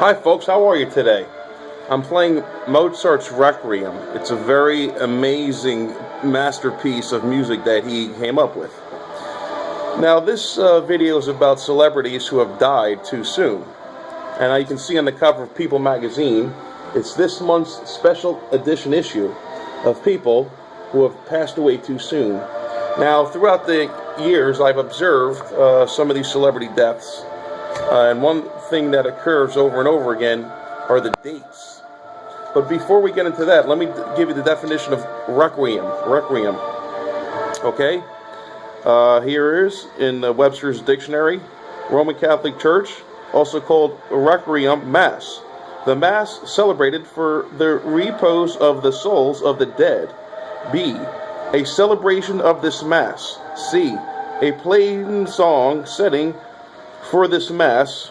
Hi folks, how are you today? I'm playing Mozart's Requiem. It's a very amazing masterpiece of music that he came up with. Now this video is about celebrities who have died too soon. And you can see on the cover of People magazine, it's this month's special edition issue of people who have passed away too soon. Now throughout the years I've observed some of these celebrity deaths. And one thing that occurs over and over again are the dates. But before we get into that, let me give you the definition of Requiem. Requiem. Okay? Here is in the Webster's Dictionary, Roman Catholic Church, also called Requiem Mass. The Mass celebrated for the repose of the souls of the dead. B. A celebration of this Mass. C. A plain song setting for this Mass,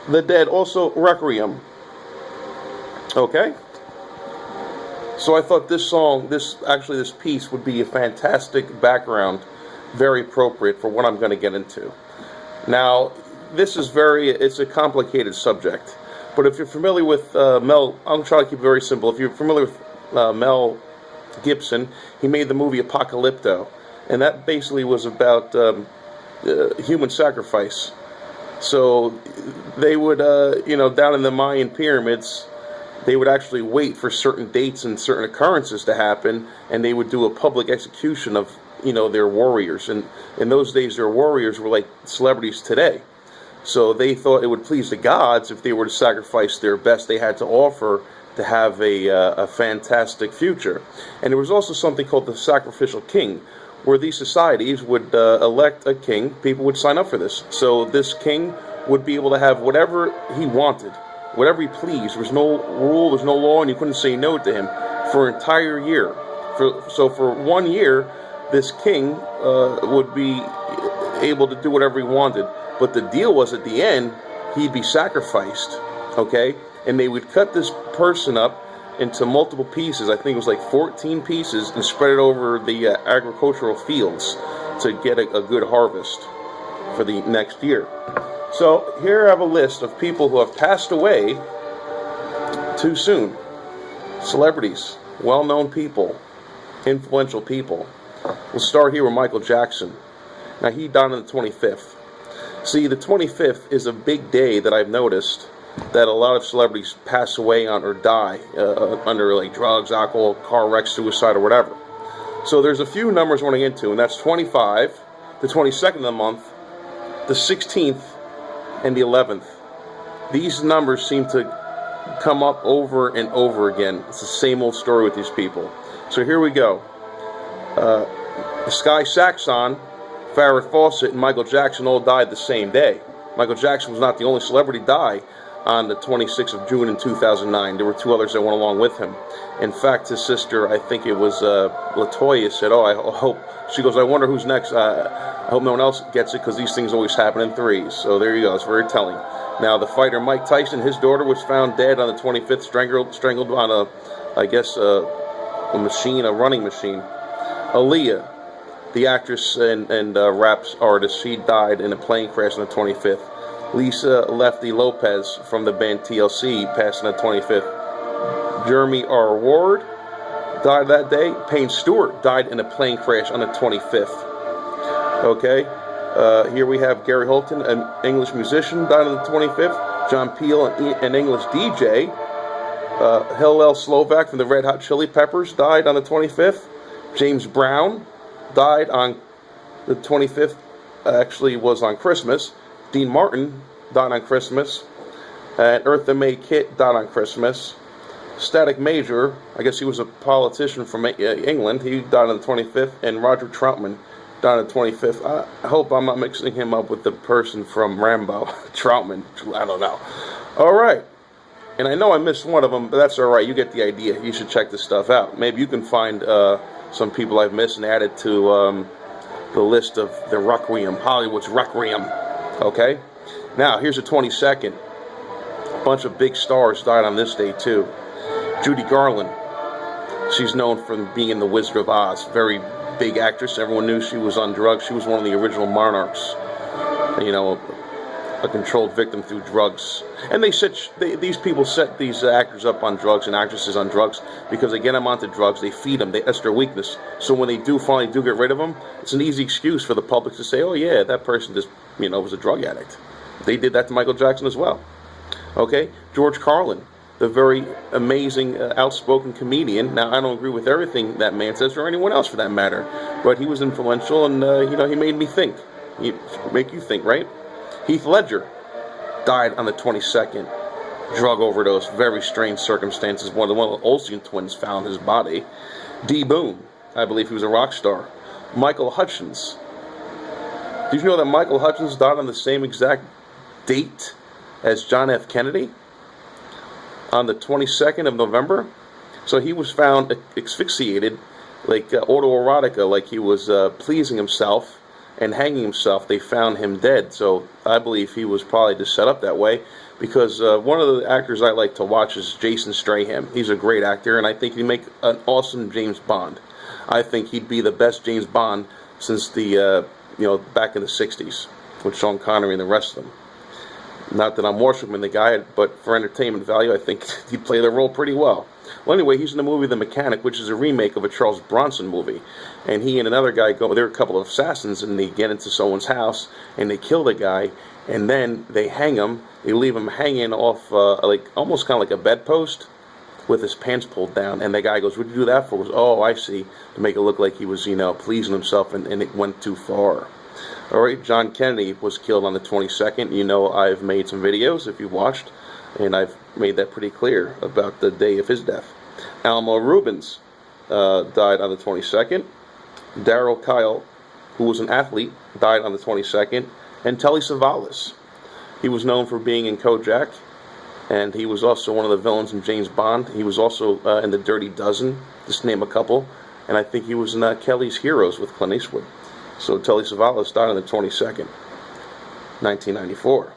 the dead, also Requiem. Okay? So I thought this piece would be a fantastic background, very appropriate for what I'm going to get into. Now, it's a complicated subject, but if you're familiar with I'm trying to keep it very simple. If you're familiar with Mel Gibson, he made the movie Apocalypto, and that basically was about human sacrifice. So they would, down in the Mayan pyramids, they would actually wait for certain dates and certain occurrences to happen, and they would do a public execution of, their warriors. And in those days, their warriors were like celebrities today. So they thought it would please the gods if they were to sacrifice their best they had to offer to have a fantastic future. And there was also something called the sacrificial king, where these societies would elect a king. People would sign up for this. So this king would be able to have whatever he wanted, whatever he pleased. There was no rule, there's no law, and you couldn't say no to him for an entire year. So for 1 year, this king would be able to do whatever he wanted. But the deal was, at the end, he'd be sacrificed, okay? And they would cut this person up into multiple pieces. I think it was like 14 pieces, and spread it over the agricultural fields to get a good harvest for the next year. So here I have a list of people who have passed away too soon. Celebrities, well-known people, influential people. We'll start here with Michael Jackson. Now he died on the 25th. See, the 25th is a big day that I've noticed that a lot of celebrities pass away on or die under like drugs, alcohol, car wrecks, suicide, or whatever. So there's a few numbers I want to get into, and that's 25, the 22nd of the month, the 16th, and the 11th. These numbers seem to come up over and over again. It's the same old story with these people. So here we go. Sky Saxon, Farrah Fawcett, and Michael Jackson all died the same day. Michael Jackson was not the only celebrity to die on the 26th of June in 2009. There were two others that went along with him. In fact, his sister, I think it was Latoya, said, I hope, she goes, I wonder who's next. I hope no one else gets it, because these things always happen in threes. So there you go, it's very telling. Now, the fighter Mike Tyson, his daughter was found dead on the 25th, strangled on a running machine. Aaliyah, the actress and rap artist, she died in a plane crash on the 25th. Lisa Lefty Lopez from the band TLC passed on the 25th. Jeremy R. Ward died that day. Payne Stewart died in a plane crash on the 25th. Okay, here we have Gary Holton, an English musician, died on the 25th. John Peel, an English DJ. Hillel Slovak from the Red Hot Chili Peppers died on the 25th. James Brown died on the 25th. Actually, was on Christmas. Dean Martin died on Christmas. And Eartha Mae Kitt died on Christmas. Static Major, I guess he was a politician from England, he died on the 25th. And Roger Troutman died on the 25th. I hope I'm not mixing him up with the person from Rambo. Troutman, I don't know. Alright. And I know I missed one of them, but that's alright. You get the idea. You should check this stuff out. Maybe you can find some people I've missed and add it to the list of the Requiem, Hollywood's Requiem. Okay? Now, here's the 22nd. A bunch of big stars died on this day, too. Judy Garland. She's known for being in The Wizard of Oz. Very big actress. Everyone knew she was on drugs. She was one of the original monarchs. a controlled victim through drugs. And these people set these actors up on drugs and actresses on drugs because they get them onto drugs, they feed them, that's their weakness. So when they finally get rid of them, it's an easy excuse for the public to say, oh yeah, that person just, was a drug addict. They did that to Michael Jackson as well. Okay, George Carlin, the very amazing, outspoken comedian. Now, I don't agree with everything that man says, or anyone else for that matter, but he was influential, and he made me think. He make you think, right? Heath Ledger died on the 22nd, drug overdose, very strange circumstances. One of the Olsen twins found his body. D. Boone, I believe he was a rock star. Michael Hutchence. Did you know that Michael Hutchence died on the same exact date as John F. Kennedy? On the 22nd of November? So he was found asphyxiated, like autoerotica, like he was pleasing himself and hanging himself. They found him dead. So I believe he was probably just set up that way, because one of the actors I like to watch is Jason Strahan. He's a great actor, and I think he'd make an awesome James Bond. I think he'd be the best James Bond since the back in the 60s with Sean Connery and the rest of them. Not that I'm worshiping the guy, but for entertainment value, I think he'd play the role pretty well. Well, anyway, he's in the movie The Mechanic, which is a remake of a Charles Bronson movie. And he and another guy there are a couple of assassins, and they get into someone's house, and they kill the guy, and then they hang him. They leave him hanging off, almost kind of like a bedpost, with his pants pulled down. And the guy goes, "What'd you do that for?" He goes, "Oh, I see," to make it look like he was, pleasing himself, and it went too far. All right, John Kennedy was killed on the 22nd. I've made some videos, if you watched, and I've made that pretty clear about the day of his death. Alma Rubens died on the 22nd. Daryl Kyle, who was an athlete, died on the 22nd. And Telly Savalas. He was known for being in Kojak, and he was also one of the villains in James Bond. He was also in The Dirty Dozen, just to name a couple. And I think he was in Kelly's Heroes with Clint Eastwood. So Telly Savalas died on the 22nd, 1994.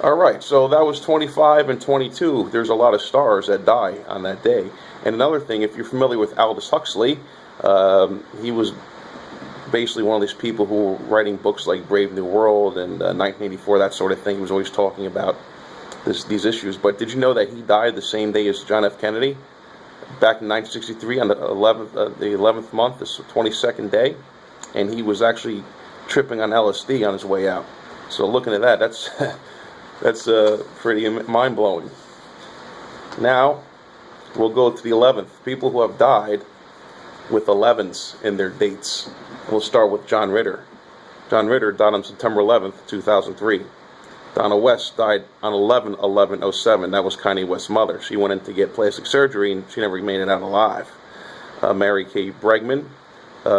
All right, so that was 25 and 22. There's a lot of stars that die on that day. And another thing, if you're familiar with Aldous Huxley, he was basically one of these people who were writing books like Brave New World and 1984, that sort of thing. He was always talking about these issues. But did you know that he died the same day as John F. Kennedy? Back in 1963 on the 11th month, this 22nd day, and he was actually tripping on LSD on his way out. So looking at that, that's pretty mind-blowing. Now we'll go to the 11th. People who have died with 11s in their dates. We'll start with John Ritter. John Ritter died on September 11th, 2003. Donna West died on 11/11/07. That was Kanye West's mother. She went in to get plastic surgery, and she never made it out alive. Mary Kay Bregman.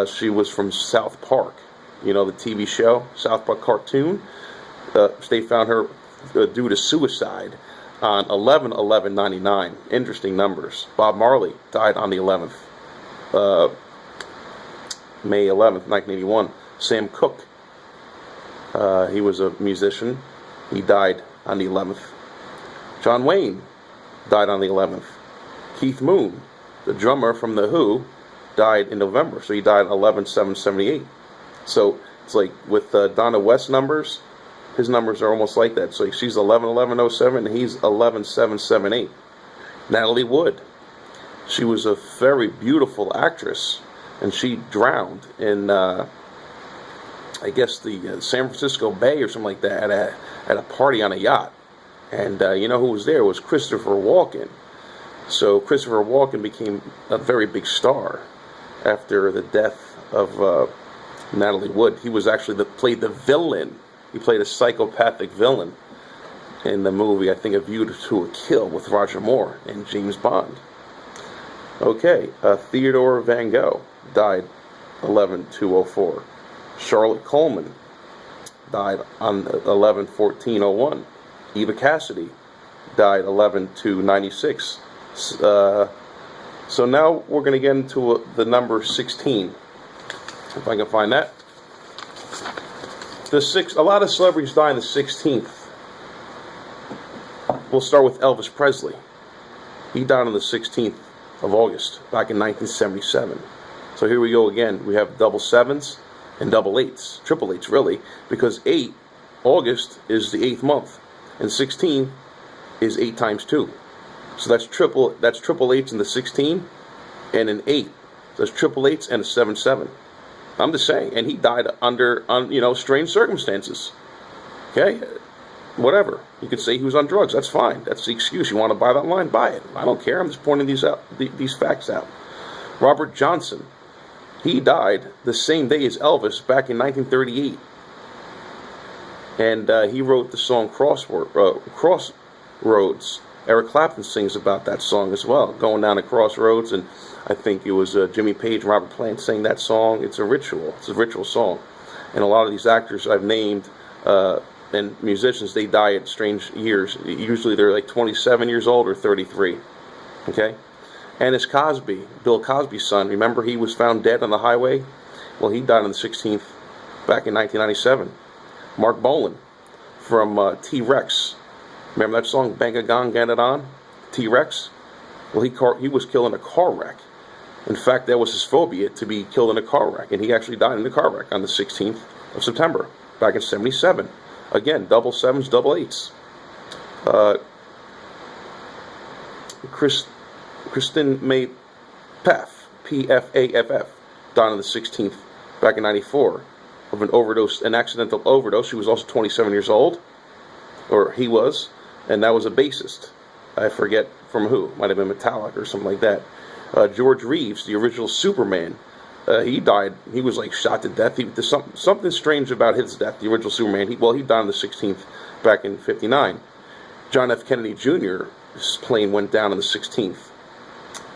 She was from South Park. The TV show, South Park cartoon. They found her due to suicide on 11/11/99. Interesting numbers. Bob Marley died on the 11th. May 11th, 1981. Sam Cooke. He was a musician. He died on the 11th. John Wayne died on the 11th. Keith Moon, the drummer from The Who, died in November. So he died 11/7/78. So it's like with Donna West's numbers, his numbers are almost like that. So she's 11/11/07 and he's 11/7/78. Natalie Wood. She was a very beautiful actress, and she drowned in I guess the San Francisco Bay or something like that at a party on a yacht. And who was there? It was Christopher Walken. So Christopher Walken became a very big star after the death of Natalie Wood. He was actually played the villain. He played a psychopathic villain in the movie, I think, A View to a Kill with Roger Moore and James Bond. Okay, Theodore Van Gogh died 11/2/04. Charlotte Coleman died on 11/14/01. Eva Cassidy died 11/2/96. So now we're going to get into the number 16, if I can find that. A lot of celebrities die on the 16th. We'll start with Elvis Presley. He died on the 16th of August, back in 1977. So here we go again. We have double sevens and double eights, triple eights really, because 8 August is the 8th month, and 16 is 8 times 2. So that's triple eights in the 16 and an 8. So that's triple eights and a 7-7. I'm just saying. And he died under strange circumstances. Okay? Whatever. You could say he was on drugs. That's fine. That's the excuse. You want to buy that line? Buy it. I don't care. I'm just pointing these facts out. Robert Johnson. He died the same day as Elvis back in 1938. And he wrote the song Crossroads. Eric Clapton sings about that song as well, going down the crossroads, and I think it was Jimmy Page and Robert Plant sang that song. It's a ritual. It's a ritual song. And a lot of these actors I've named and musicians, they die at strange years. Usually they're like 27 years old or 33. Okay? And it's Cosby, Bill Cosby's son. Remember, he was found dead on the highway? Well, he died on the 16th back in 1997. Mark Bolan from T-Rex. Remember that song, Bang a Gong, Get It On? T-Rex? Well, he was killed in a car wreck. In fact, that was his phobia, to be killed in a car wreck. And he actually died in a car wreck on the 16th of September, back in 77. Again, double sevens, double eights. Kristen May Pfaff, P-F-A-F-F, died on the 16th, back in 94, of an accidental overdose. She was also 27 years old, or he was. And that was a bassist. I forget from who. Might have been Metallica or something like that. George Reeves, the original Superman, he died. He was like shot to death. There's something strange about his death, the original Superman. He died on the 16th back in 59. John F. Kennedy Jr., his plane went down on the 16th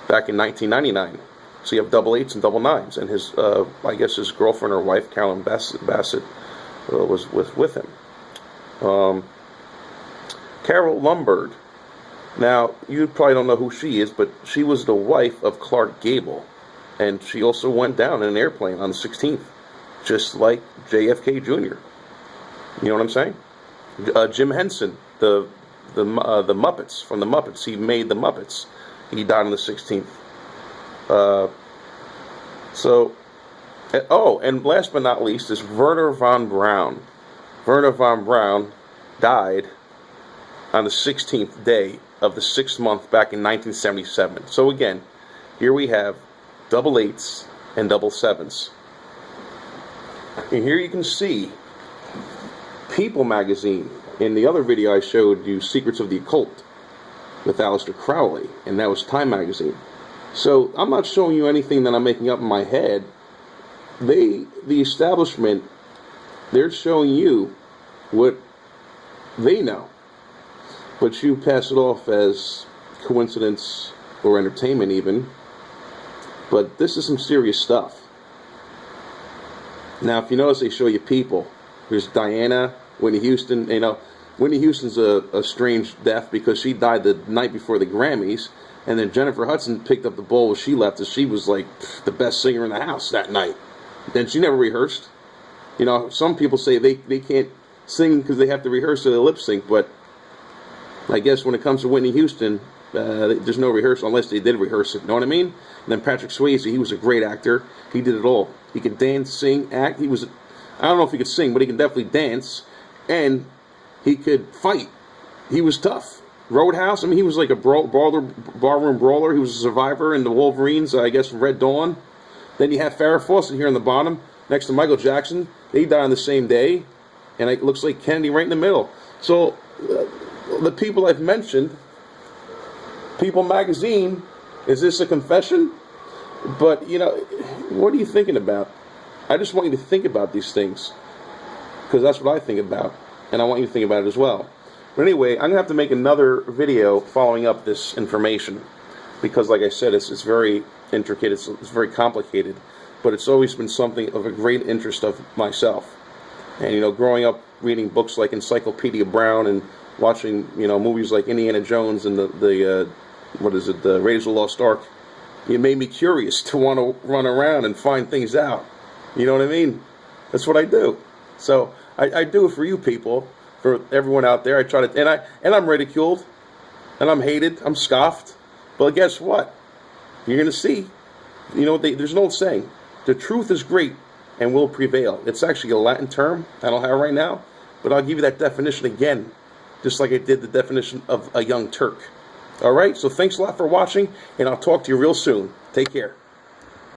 back in 1999. So you have double eights and double nines. And his, I guess his girlfriend or wife, Carolyn Bassett, was with him. Carol Lombard. Now, you probably don't know who she is, but she was the wife of Clark Gable. And she also went down in an airplane on the 16th, just like JFK Jr. You know what I'm saying? Jim Henson, the Muppets, from the Muppets. He made the Muppets. He died on the 16th. And last but not least is Wernher von Braun. Wernher von Braun died on the 16th day of the 6th month back in 1977. So again, here we have double eights and double sevens. And here you can see People magazine. In the other video I showed you Secrets of the Occult with Aleister Crowley, and that was Time magazine. So I'm not showing you anything that I'm making up in my head. The establishment, they're showing you what they know. But you pass it off as coincidence or entertainment even. But this is some serious stuff. Now, if you notice, they show you people. There's Diana, Whitney Houston. You know, Whitney Houston's a strange death because she died the night before the Grammys. And then Jennifer Hudson picked up the bowl when she left, as she was like the best singer in the house that night. Then she never rehearsed. You know, some people say they can't sing because they have to rehearse, so they lip sync, but I guess when it comes to Whitney Houston, there's no rehearsal unless they did rehearse it. You know what I mean? And then Patrick Swayze, he was a great actor. He did it all. He could dance, sing, act. I don't know if he could sing, but he can definitely dance. And he could fight. He was tough. Roadhouse, I mean, he was like a barroom brawler. He was a survivor in the Wolverines, I guess, from Red Dawn. Then you have Farrah Fawcett here on the bottom, next to Michael Jackson. They died on the same day. And it looks like Kennedy right in the middle. So the people I've mentioned, People magazine, is this a confession? But, you know, what are you thinking about? I just want you to think about these things, because that's what I think about, and I want you to think about it as well. But anyway, I'm going to have to make another video following up this information, because like I said, it's very intricate, it's very complicated, but it's always been something of a great interest of myself. And, you know, growing up reading books like Encyclopedia Brown and watching, you know, movies like Indiana Jones and the Raiders of the Lost Ark, it made me curious to want to run around and find things out. You know what I mean? That's what I do. So I do it for you people, for everyone out there. I try to, and I'm ridiculed, and I'm hated, I'm scoffed. But guess what? You're gonna see. You know, there's an old saying: the truth is great and will prevail. It's actually a Latin term I don't have right now, but I'll give you that definition again, just like I did the definition of a young Turk. All right, so thanks a lot for watching, and I'll talk to you real soon. Take care.